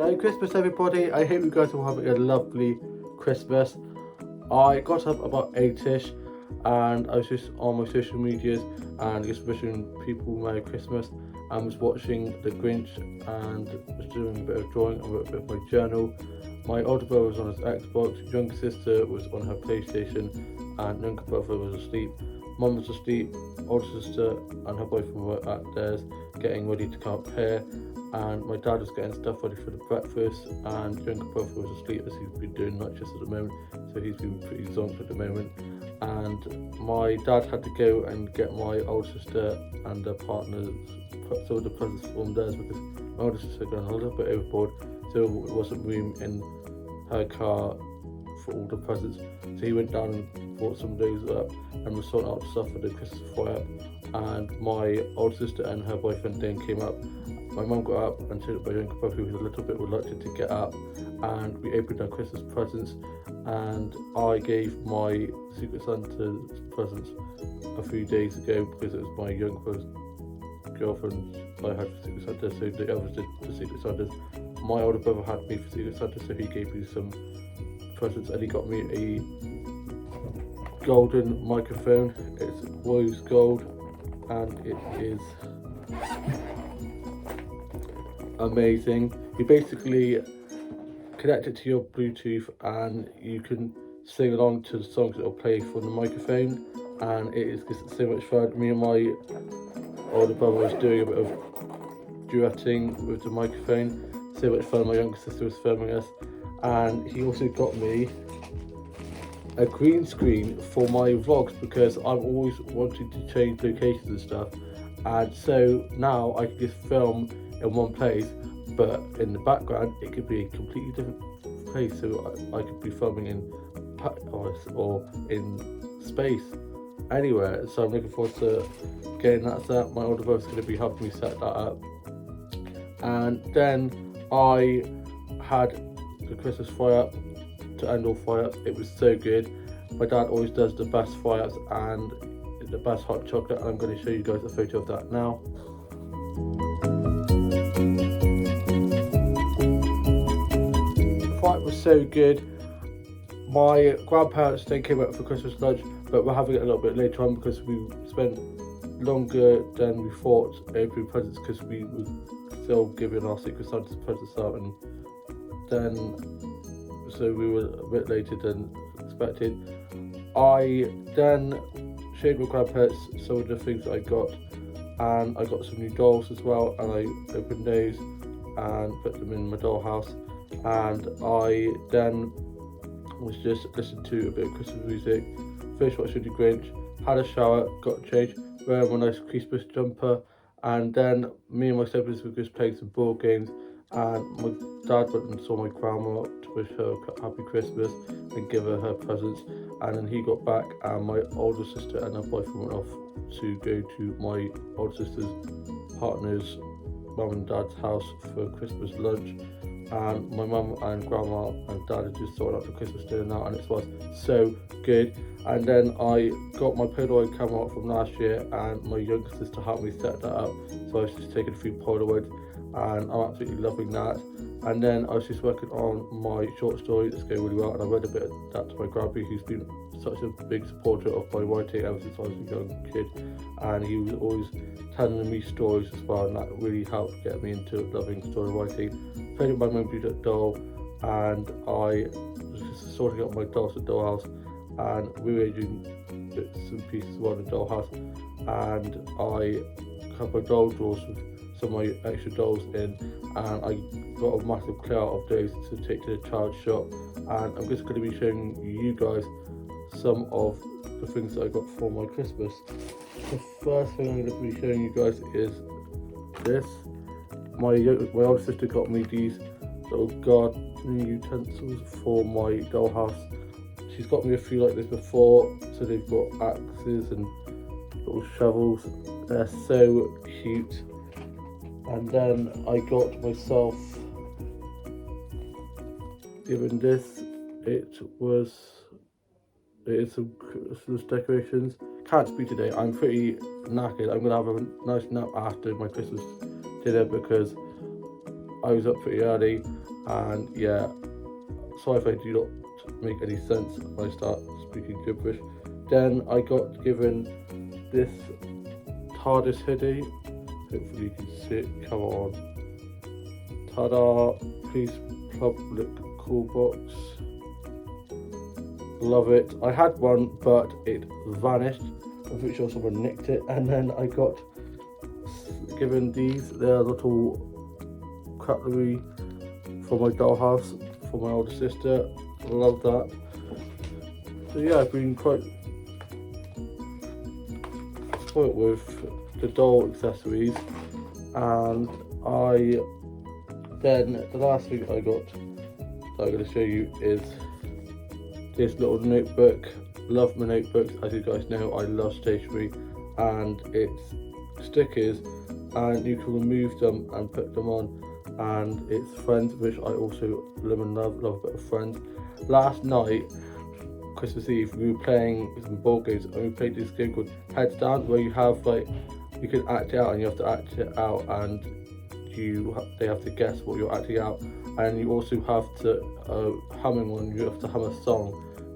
Merry Christmas, everybody. I hope you guys are having a lovely Christmas. I got up about 8ish and I was just on my social medias and just wishing people Merry Christmas. I was watching The Grinch and was doing a bit of drawing and wrote a bit of my journal. My older brother was on his Xbox, younger sister was on her PlayStation, and younger brother was asleep. Mum was asleep, older sister and her boyfriend were at theirs getting ready to come up here, and my dad was getting stuff ready for the breakfast, and younger brother was asleep as he's been doing night shifts at the moment, so he's been pretty zonked at the moment. And my dad had to go and get my older sister and their partners some of the presents from theirs because my older sister got a little bit overboard, so it wasn't room in her car for all the presents. So he went down and brought some of those up and was sorting out stuff for the Christmas fire. And my older sister and her boyfriend then came up. My mum got up and took my younger brother, who was a little bit reluctant to get up, and we opened our Christmas presents, and I gave my Secret Santa presents a few days ago because it was my younger brother's girlfriend I had for Secret Santa, so the others did the Secret Santas. My older brother had me for Secret Santa, so he gave me some presents, and he got me a golden microphone. It's rose gold and it is amazing. You basically connect it to your Bluetooth and you can sing along to the songs that will play from the microphone, and it is just so much fun. Me and my older brother was doing a bit of duetting with the microphone, so much fun. My younger sister was filming us, and he also got me a green screen for my vlogs because I'm always wanting to change locations and stuff, and so now I can just film in one place, but in the background it could be a completely different place, so I could be filming in Paris or in space, anywhere. So I'm looking forward to getting that set. My older brother's going to be helping me set that up, and then I had the Christmas fire to end all fire-ups. It was so good. My dad always does the best fire-ups and the best hot chocolate, and I'm going to show you guys a photo of that now. The fire was so good. My grandparents then came up for Christmas lunch, but we're having it a little bit later on because we spent longer than we thought opening presents because we were still giving our Secret Santa presents out, and then so we were a bit later than expected. I then showed my grandparents some of the things that I got, and I got some new dolls as well, and I opened those and put them in my dollhouse, and I then was just listening to a bit of Christmas music, finished watching The Grinch, had a shower, got changed, wearing my nice Christmas jumper, and then me and my siblings were just playing some board games, and my dad went and saw my grandma to wish her a happy Christmas and give her presents, and then he got back and my older sister and her boyfriend went off to go to my older sister's partner's mum and dad's house for Christmas lunch, and my mum and grandma and dad had just sorted out the Christmas dinner now, and it was so good. And then I got my Polaroid camera from last year, and my younger sister helped me set that up, so I was just taking a few Polaroids, and I'm absolutely loving that. And then I was just working on my short story that's going really well, and I read a bit of that to my grandpa, who's been such a big supporter of my writing ever since I was a young kid, and he was always telling me stories as well, and that really helped get me into loving story writing. Played with my Memory doll, and I was just sorting out my dolls at dollhouse and rearranging bits and pieces around the dollhouse, and I have my doll drawers with some of my extra dolls in, and I got a massive clear out of those to take to the child shop, and I'm just going to be showing you guys some of the things that I got for my Christmas. The first thing I'm going to be showing you guys is this. My older sister got me these little gardening utensils for my dollhouse. She's got me a few like this before, so they've got axes and little shovels. They're so cute. And then I got myself given this. It is some Christmas decorations. Can't speak today. I'm pretty knackered. I'm gonna have a nice nap after my Christmas dinner because I was up pretty early, and yeah, sorry if I do not make any sense when I start speaking gibberish. Then I got given this TARDIS hoodie. Hopefully you can see it. Come on. Ta-da! Please public call box. Love it. I had one, but it vanished. I'm pretty sure someone nicked it. And then I got given these. They're little cutlery for my dollhouse for my older sister. Love that. So yeah, I've been quite spoiled with the doll accessories, and then the last thing I got that I'm going to show you is this little notebook. Love my notebooks. As you guys know, I love stationery, and it's stickers, and you can remove them and put them on, and it's Friends, which I also love a bit of Friends. Last night, Christmas Eve, we were playing some board games, and we played this game called Heads Down, where you have you can act it out, and you have to act it out, and they have to guess what you're acting out, and you also have to humming one. You have to hum a song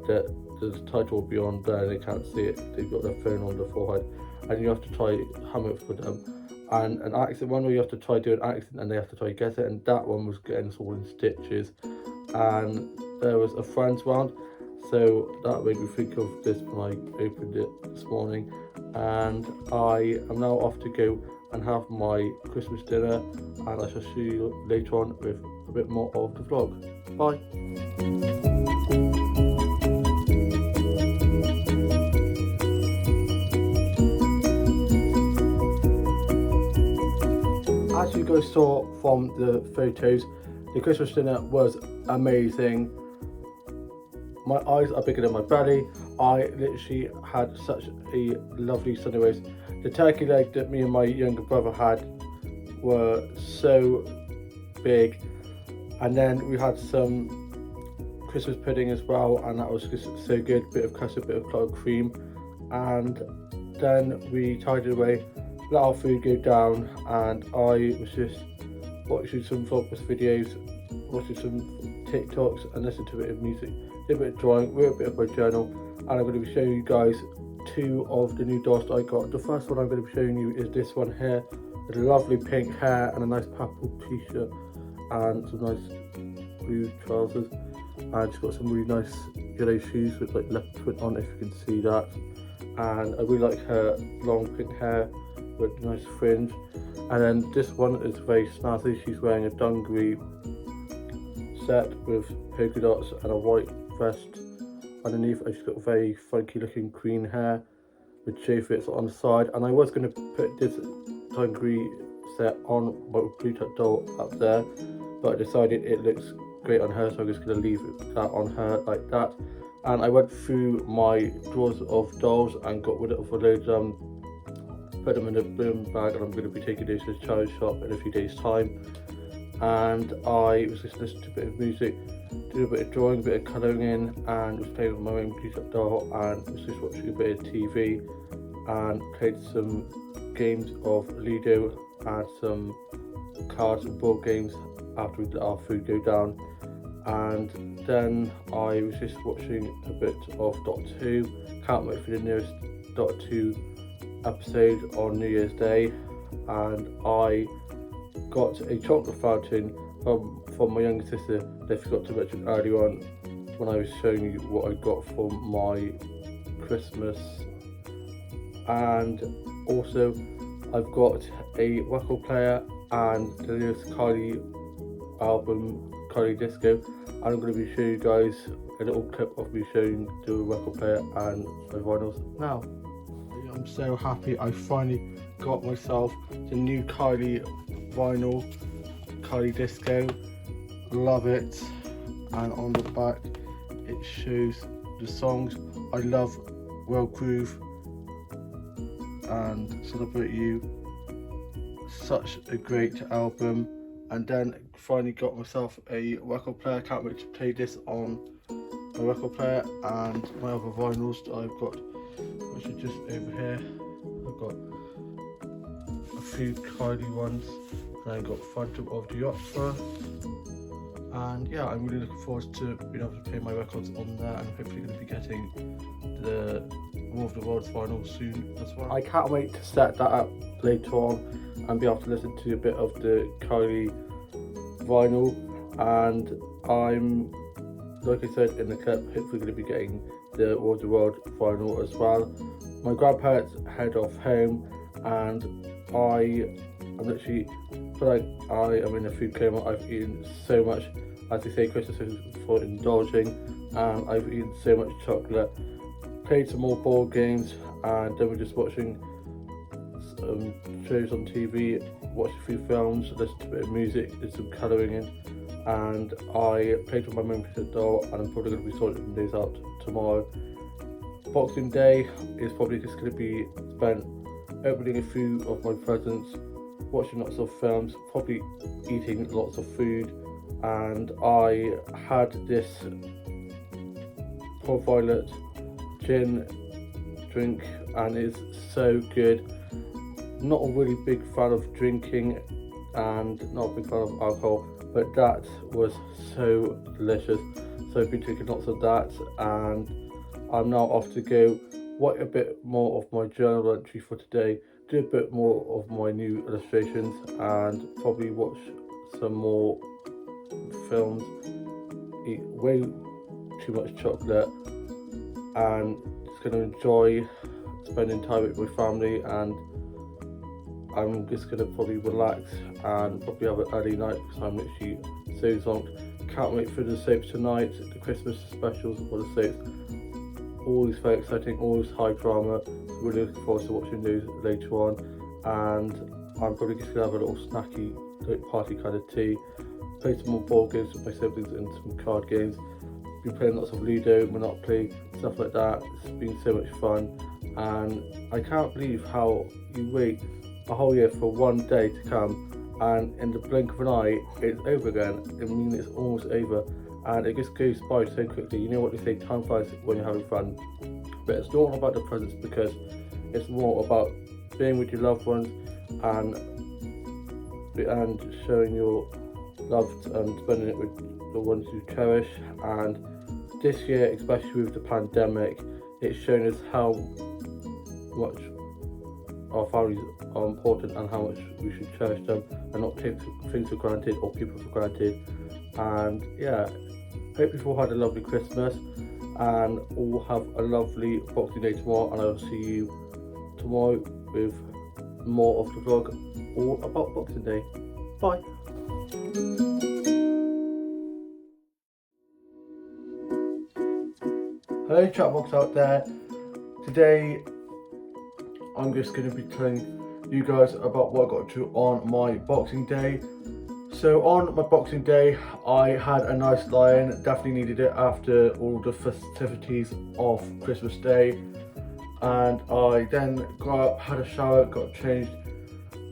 that the title will be on there. They can't see it. They've got their phone on their forehead, and you have to try hum it for them. And an accent one where you have to try do an accent, and they have to try guess it. And that one was getting us all in stitches. And there was a Friends round, so that made me think of this when I opened it this morning. And I am now off to go and have my Christmas dinner, and I shall see you later on with a bit more of the vlog. Bye. As you guys saw from the photos, the Christmas dinner was amazing. My eyes are bigger than my belly. I literally had such a lovely Sunday roast. The turkey leg that me and my younger brother had were so big, and then we had some Christmas pudding as well, and that was just so good. Bit of custard, bit of clotted cream, and then we tidied away, let our food go down, and I was just watching some Vlogmas videos, watching some TikToks, and listening to a bit of music, did a bit of drawing, wrote a bit of my journal, and I'm going to be showing you guys two of the new dolls that I got. The first one I'm going to be showing you is this one here, with lovely pink hair and a nice purple t-shirt and some nice blue trousers, and she's got some really nice yellow shoes with leopard print on, if you can see that. And I really like her long pink hair with a nice fringe. And then this one is very snazzy. She's wearing a dungaree set with polka dots and a white vest underneath, and she's got very funky looking green hair with show fits on the side. And I was going to put this dungaree set on my blue tuck doll up there, but I decided it looks great on her, so I'm just going to leave that on her like that. And I went through my drawers of dolls and got rid of a load of them, put them in a boom bag, and I'm going to be taking those to the charity shop in a few days time. And I was just listening to a bit of music, did a bit of drawing, a bit of colouring in, and was playing with my own blue tuck doll, and was just watching a bit of TV, and played some games of Lido and some cards and board games after we let our food go down. And then I was just watching a bit of Doctor Who. Can't wait for the newest Doctor Who episode on New Year's Day. And I got a chocolate fountain from my younger sister. They forgot to mention earlier on when I was showing you what I got for my Christmas. And also I've got a record player and the newest Kylie album, Kylie Disco, and I'm going to be showing you guys a little clip of me showing the record player and my vinyls now. I'm so happy I finally got myself the new Kylie vinyl, Kylie Disco. Love it. And on the back it shows the songs. I love World Groove and Celebrate You. Such a great album. And then finally got myself a record player. Can't wait to play this on my record player, and my other vinyls that I've got, which are just over here. I've got a few Kylie ones then got Phantom of the Opera. And yeah, I'm really looking forward to being able to play my records on there, and hopefully going to be getting the War of the Worlds final soon as well. I can't wait to set that up later on and be able to listen to a bit of the Kylie vinyl. And I'm, like I said in the clip, hopefully going to be getting the War of the World vinyl as well. My grandparents head off home, and I'm literally feel like I am in a food coma. I've eaten so much, as they say, Christmas is for indulging, and I've eaten so much chocolate, played some more board games, and then we're just watching some shows on TV, watched a few films, listened to a bit of music, did some colouring in, and I played with my Mum doll, and I'm probably going to be sorting these out tomorrow. Boxing Day is probably just going to be spent opening a few of my presents, watching lots of films, probably eating lots of food. And I had this Port Violet gin drink, and it's so good. Not a really big fan of drinking and not a big fan of alcohol, but that was so delicious. So I've been drinking lots of that, and I'm now off to go write a bit more of my journal entry for today, do a bit more of my new illustrations, and probably watch some more films, eat way too much chocolate, and just going to enjoy spending time with my family. And I'm just going to probably relax and probably have an early night because I'm literally so zonked. Can't wait for the soaps tonight, the Christmas specials for the soaps. Always very exciting, always high drama. Really looking forward to watching those later on. And I'm probably just going to have a little snacky party kind of tea, play some more board games with my siblings and some card games. Been playing lots of Ludo, Monopoly, stuff like that. It's been so much fun, and I can't believe how you wait a whole year for one day to come, and in the blink of an eye it's over again. I mean, it's almost over, and it just goes by so quickly. You know what they say, time flies when you're having fun. But it's not about the presents, because it's more about being with your loved ones and showing your love and spending it with the ones you cherish. And this year, especially with the pandemic, it's shown us how much our families are important and how much we should cherish them and not take things for granted or people for granted. And yeah, hope you've all had a lovely Christmas and all have a lovely Boxing Day tomorrow, and I will see you tomorrow with more of the vlog all about Boxing Day. Bye. Hello chatbox out there. Today I'm just going to be telling you guys about what I got to on my Boxing Day. So on my Boxing Day I had a nice lie-in, definitely needed it after all the festivities of Christmas Day. And I then got up, had a shower, got changed,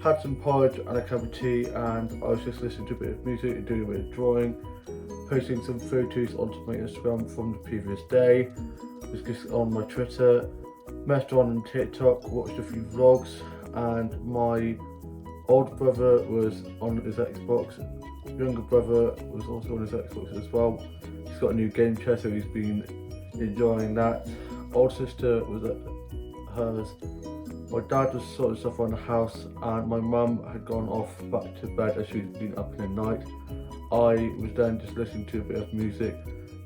had some porridge and a cup of tea, and I was just listening to a bit of music and doing a bit of drawing, posting some photos onto my Instagram from the previous day, was just on my Twitter, messed around on TikTok, watched a few vlogs, and my old brother was on his Xbox, younger brother was also on his Xbox as well. He's got a new game chair, so he's been enjoying that. Old sister was at hers. My dad was sorting stuff around the house, and my mum had gone off back to bed as she'd been up in the night. I was then just listening to a bit of music,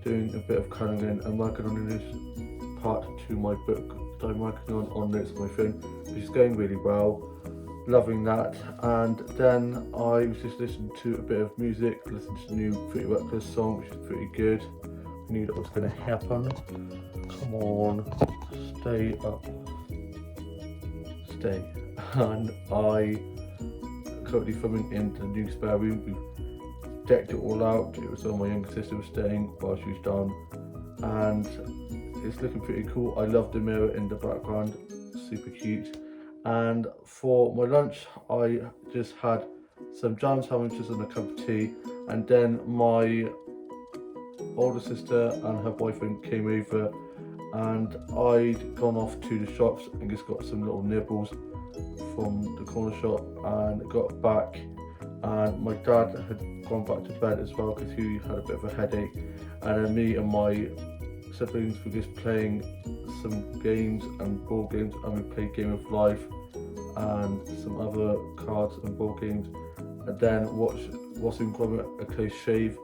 doing a bit of colouring in and working on this part to my book that I'm working on notes on my phone, which is going really well. Loving that. And then I was just listening to a bit of music, listening to the new Pretty Reckless song, which is pretty good. I knew that was going to happen. Come on, stay up, stay. And I currently filming in the new spare room. We decked it all out. It was all my younger sister was staying while she was down, and it's looking pretty cool. I love the mirror in the background, super cute. And for my lunch I just had some jam sandwiches and a cup of tea, and then my older sister and her boyfriend came over, and I'd gone off to the shops and just got some little nibbles from the corner shop, and got back and my dad had gone back to bed as well because he had a bit of a headache, and then me and my siblings were just playing some games and board games, and we played Game of Life and some other cards and board games, and then watched Wassing Gromit A Close Shave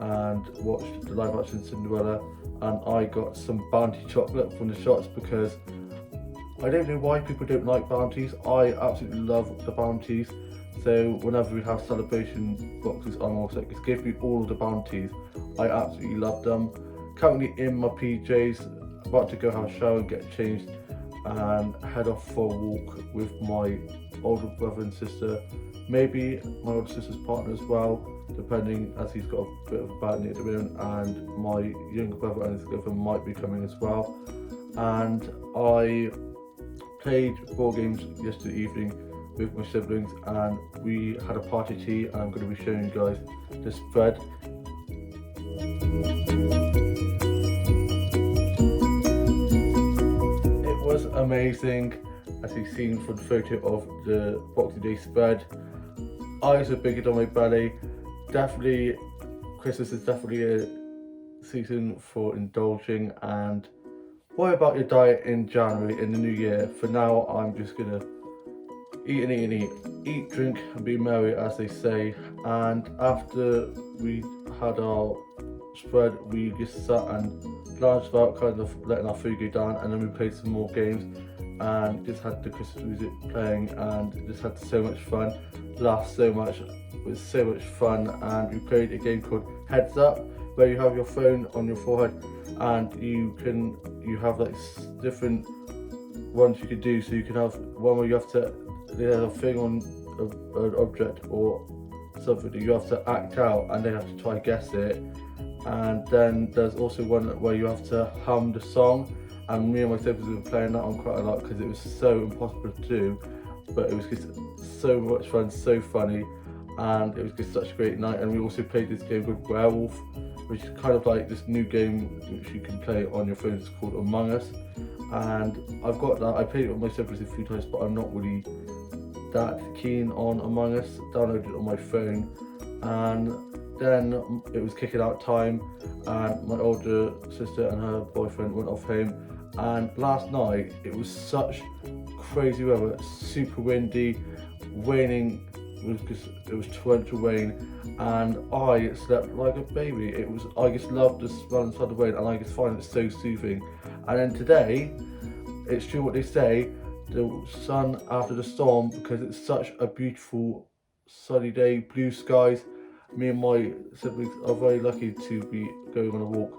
and watched the live action Cinderella, and I got some Bounty chocolate from the shops because I don't know why people don't like Bounties. I absolutely love the Bounties. So whenever we have celebration boxes, I'm also like, just give me all of the Bounties. I absolutely love them. Currently in my PJs, about to go have a shower and get changed and head off for a walk with my older brother and sister. Maybe my older sister's partner as well, depending, as he's got a bit of a bad knee at the moment, and my younger brother and his girlfriend might be coming as well. And I played board games yesterday evening with my siblings, and we had a party tea, and I'm going to be showing you guys this spread. It was amazing, as you've seen from the photo of the Boxing Day spread. Eyes are bigger than my belly. Definitely, Christmas is definitely a season for indulging, and worry about your diet in January, in the new year. For now, I'm just gonna eat and eat and eat. Eat, drink, and be merry, as they say. And after we had our spread, we just sat and lounged about, kind of letting our food go down, and then we played some more games and just had the Christmas music playing and just had so much fun. Laughed so much, it was so much fun. And we played a game called Heads Up, where you have your phone on your forehead and you have like different ones you can do. So you can have one where you have to, there's a thing on an object or something that you have to act out and they have to try guess it. And then there's also one where you have to hum the song, and me and my siblings were playing that on quite a lot because it was so impossible to do, but it was just so much fun, so funny, and it was just such a great night. And we also played this game called Werewolf, which is kind of like this new game which you can play on your phone. It's called Among Us, and I've got that. I played it with my siblings a few times, but I'm not really that keen on Among Us. Downloaded it on my phone, and then it was kicking out time, and my older sister and her boyfriend went off home. And last night it was such crazy weather, super windy, raining. It was torrential rain, and I slept like a baby. I just loved the smell inside the rain, and I just find it so soothing. And then today, it's true what they say, the sun after the storm, because it's such a beautiful sunny day, blue skies. Me and my siblings are very lucky to be going on a walk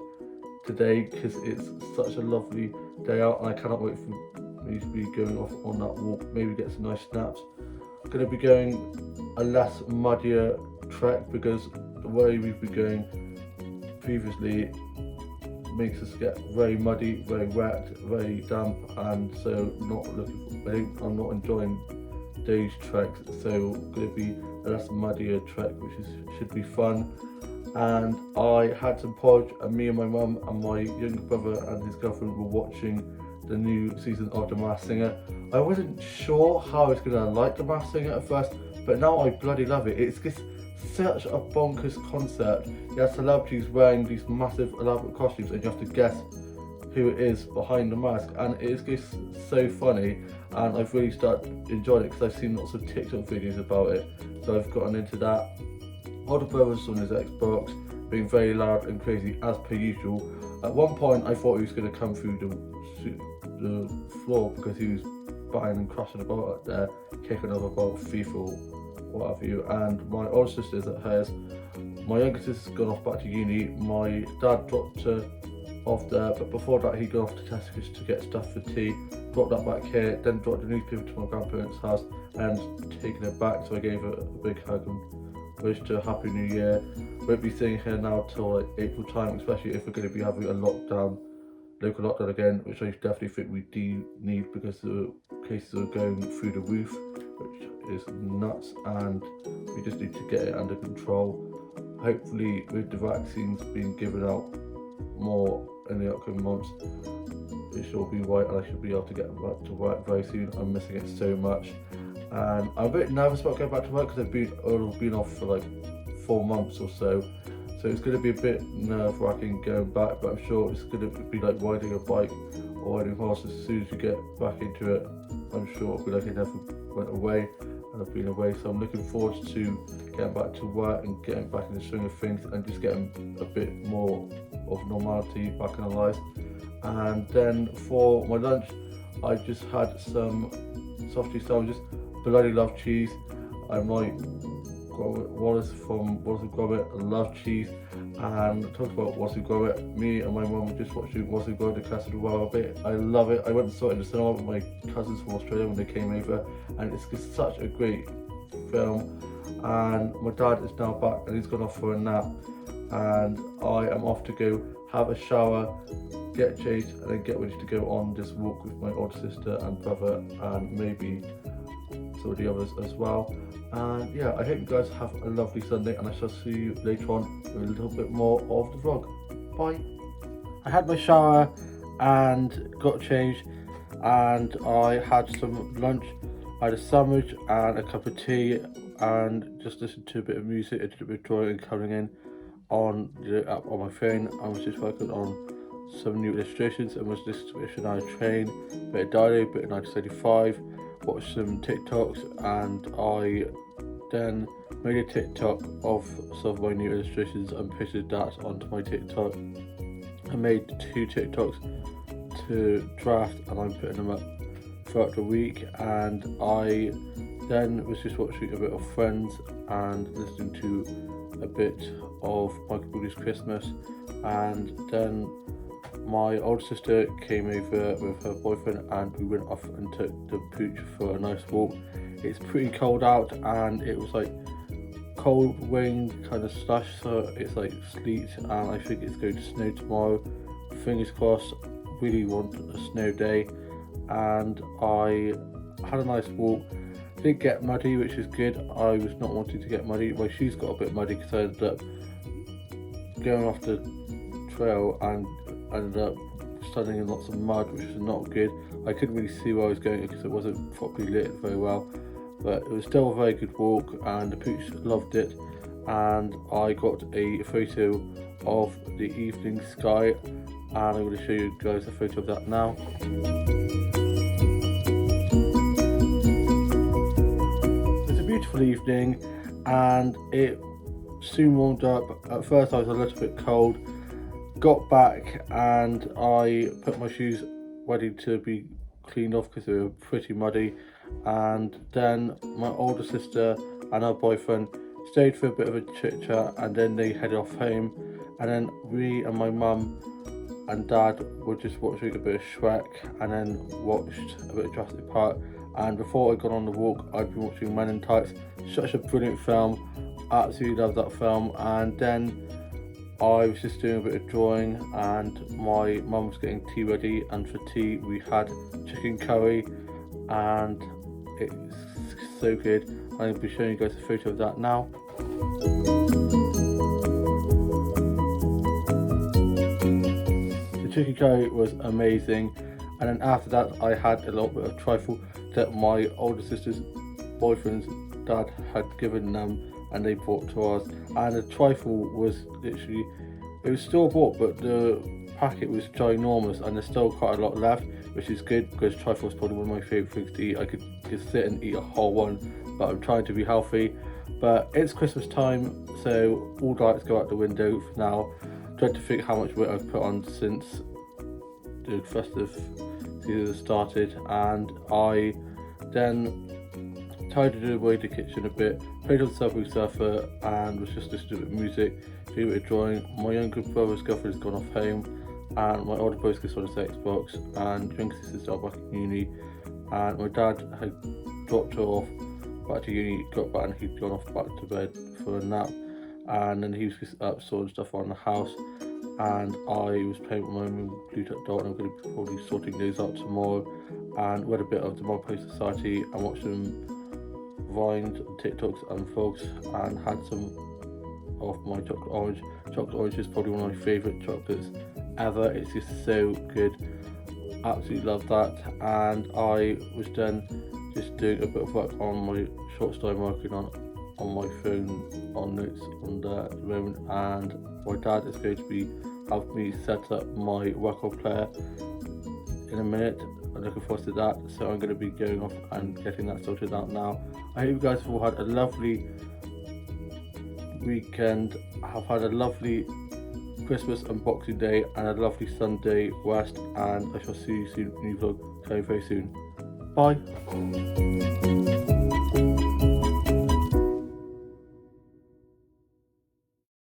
today because it's such a lovely day out, and I cannot wait for me to be going off on that walk, maybe get some nice snaps. I'm going to be going a less muddier trek because the way we've been going previously makes us get very muddy, very wet, very damp, and so I'm not enjoying those treks. So going to be a less muddier trek, which should be fun. And I had some porridge, and me and my mum and my younger brother and his girlfriend were watching the new season of The Masked Singer. I wasn't sure how I was going to like The Masked Singer at first, but now I bloody love it. It's just such a bonkers concept. You have celebrities wearing these massive elaborate costumes, and you have to guess who it is behind the mask, and it is just so funny. And I've really started enjoying it because I've seen lots of TikTok videos about it, so I've gotten into that. Older brother's on his Xbox, being very loud and crazy as per usual. At one point I thought he was going to come through the floor because he was banging and crashing about up there, kicking over about FIFA or what have you. And my older sister's at hers. My younger sister's gone off back to uni. My dad dropped her off there, but before that he'd gone off to Tesco's to get stuff for tea, brought that back here, then brought the newspaper to my grandparents' house and taken it back. So I gave her a big hug and wished her a happy new year. Won't be staying here now till like April time, especially if we're going to be having a local lockdown again, which I definitely think we do need because the cases are going through the roof, which is nuts, and we just need to get it under control. Hopefully with the vaccines being given out more in the upcoming months, it should all be right, and I should be able to get back to work very soon. I'm missing it so much, and I'm a bit nervous about going back to work because I've been off for like 4 months or so. So it's going to be a bit nerve-wracking going back, but I'm sure it's going to be like riding a bike or riding a horse. As soon as you get back into it, I'm sure it'll be like I never went away, and I've been away. So I'm looking forward to getting back to work and getting back in the swing of things and just getting a bit more of normality back in our lives. And then for my lunch, I just had some sausage sandwiches. Bloody love cheese. I'm like Wallace from Wallace and Gromit. I love cheese. And talk about Wallace and Gromit. Me and my mum were just watching Wallace and Gromit: The Castle of Wildbit. I love it. I went and saw it in the cinema with my cousins from Australia when they came over, and it's just such a great film. And my dad is now back and he's gone off for a nap, and I am off to go have a shower, get changed, and then get ready to go on this walk with my older sister and brother, and maybe some of the others as well. And yeah, I hope you guys have a lovely Sunday, and I shall see you later on with a little bit more of the vlog. Bye. I had my shower and got changed, and I had some lunch. I had a sandwich and a cup of tea, and just listened to a bit of music. I did a bit of drawing and colouring in on the app on my phone. I was just working on some new illustrations and was listening to Shania Twain, a bit of Dido, a bit of 1975, watched some TikToks, and I then made a TikTok of some of my new illustrations and posted that onto my TikTok. I made 2 TikToks to draft, and I'm putting them up throughout the week. And I then was just watching a bit of Friends and listening to a bit of Michael Bugle's Christmas, and then my older sister came over with her boyfriend and we went off and took the pooch for a nice walk. It's pretty cold out, and it was like cold rain kind of slush, so it's like sleet, and I think it's going to snow tomorrow. Fingers crossed. Really want a snow day. And I had a nice walk. Didn't get muddy, which is good. I was not wanting to get muddy. My shoes got a bit muddy because I ended up going off the trail and ended up standing in lots of mud, which was not good. I couldn't really see where I was going because it wasn't properly lit very well, but it was still a very good walk, and the pooch loved it. And I got a photo of the evening sky, and I'm going to show you guys a photo of that now. It's a beautiful evening, and it soon warmed up. At first I was a little bit cold. Got back and I put my shoes ready to be cleaned off because they were pretty muddy, and then my older sister and her boyfriend stayed for a bit of a chit chat, and then they headed off home, and then me and my mum and dad were just watching a bit of Shrek, and then watched a bit of Jurassic Park. And before I got on the walk, I'd been watching Men in Tights. Such a brilliant film, absolutely love that film. And then I was just doing a bit of drawing, and my mum was getting tea ready, and for tea we had chicken curry, and it's so good. I'm going to be showing you guys a photo of that now. The chicken curry was amazing, and then after that I had a little bit of trifle that my older sister's boyfriend's dad had given them, and they brought to us. And the trifle was literally, it was store bought, but the packet was ginormous, and there's still quite a lot left, which is good because trifle is probably one of my favourite things to eat. I could just sit and eat a whole one, but I'm trying to be healthy. But it's Christmas time, so all diets go out the window for now. Trying to think how much weight I've put on since the festive season started, and I then tidied away the kitchen a bit, played on the Subway Surfer, and was just listening to a bit of music, doing a bit of drawing. My younger brother's girlfriend has gone off home, and my older brother's just on his Xbox, and younger sister's out back in uni, and my dad had dropped her off back to uni, got back, and he'd gone off back to bed for a nap, and then he was just up sorting stuff around the house, and I was playing with my Bluetooth dot, and I'm going to be probably sorting those out tomorrow, and read a bit of the Tomorrow Society and watched some Vines, TikToks and vlogs, and had some of my chocolate orange. Chocolate orange is probably one of my favourite chocolates ever. It's just so good. Absolutely love that. And I was then just doing a bit of work on my short story I'm working on my phone, on notes on there at the moment, and my dad is going to be helping me set up my record player in a minute. I'm looking forward to that, so I'm going to be going off and getting that sorted out now. I hope you guys have all had a lovely weekend, have had a lovely Christmas and Boxing Day, and a lovely Sunday rest, and I shall see you soon in a new vlog very, very soon. Bye.